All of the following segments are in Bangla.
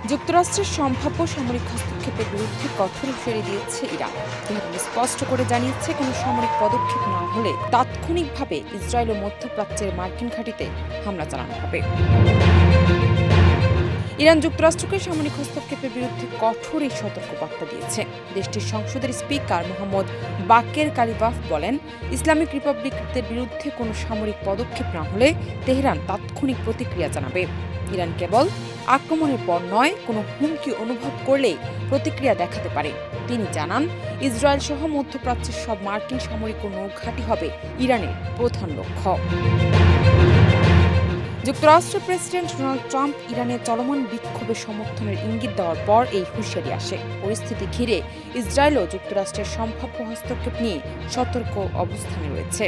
যুক্তরাষ্ট্রের সম্ভাব্য সামরিক হস্তক্ষেপের বিরুদ্ধে কঠোর হুঁশিয়ারি দিয়েছে ইরান। তেহরান স্পষ্ট করে জানিয়েছে, কোনো সামরিক পদক্ষেপ না হলে তাৎক্ষণিকভাবে ইসরায়েল ও মধ্যপ্রাচ্যের মার্কিন ঘাঁটিতে হামলা চালানো হবে। ইরান যুক্তরাষ্ট্রকে সামরিক হস্তক্ষেপের বিরুদ্ধে কঠোর এই সতর্কবার্তা দিয়েছে। দেশটির সংসদের স্পিকার মোহাম্মদ বাকের কালিবাফ বলেন, ইসলামিক রিপাবলিকদের বিরুদ্ধে কোনো সামরিক পদক্ষেপ না হলে তেহরান তাৎক্ষণিক প্রতিক্রিয়া জানাবে। ইরান কেবল আক্রমণের পর নয়, কোনো হুমকি অনুভব করলেই প্রতিক্রিয়া দেখাতে পারে। তিনি জানান, ইসরায়েল সহ মধ্যপ্রাচ্যের সব মার্কিন সামরিক ও নৌঘাঁটি হবে ইরানের প্রধান লক্ষ্য। যুক্তরাষ্ট্রের প্রেসিডেন্ট ডোনাল্ড ট্রাম্প ইরানের চলমান বিক্ষোভের সমর্থনের ইঙ্গিত দেওয়ার পর এই হুঁশিয়ারি আসে। পরিস্থিতি ঘিরে ইসরায়েল ও যুক্তরাষ্ট্রের সম্ভাব্য হস্তক্ষেপ নিয়ে সতর্ক অবস্থানে রয়েছে।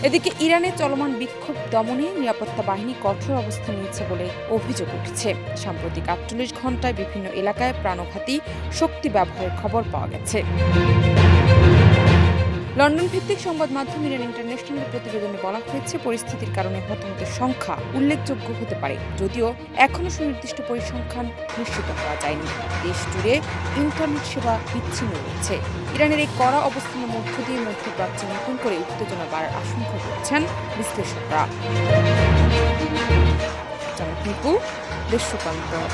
এদিকে ইরানের চলমান বিক্ষোভ দমনে নিরাপত্তা বাহিনী কঠোর অবস্থান নিয়েছে বলে অভিযোগ উঠেছে। সাম্প্রতিক ৪৮ ঘণ্টায় বিভিন্ন এলাকায় প্রাণঘাতী শক্তি ব্যবহারের খবর পাওয়া গেছে। লন্ডন ভিত্তিক সংবাদ মাধ্যম ইরান ইন্টারন্যাশনাল প্রতিবেদনে বলা হয়েছে, পরিস্থিতির কারণে হতাহতের সংখ্যা উল্লেখযোগ্য হতে পারে, যদিও এখনও সুনির্দিষ্ট পরিসংখ্যান নিশ্চিত হওয়া যায়নি। দেশ জুড়ে ইন্টারনেট সেবা বিচ্ছিন্ন রয়েছে। ইরানের এই কড়া অবস্থানের মধ্য দিয়ে মধ্যপ্রাচ্যে নতুন করে উত্তেজনা বাড়ার আশঙ্কা করছেন বিশ্লেষকরা। দেশ রূপান্তর।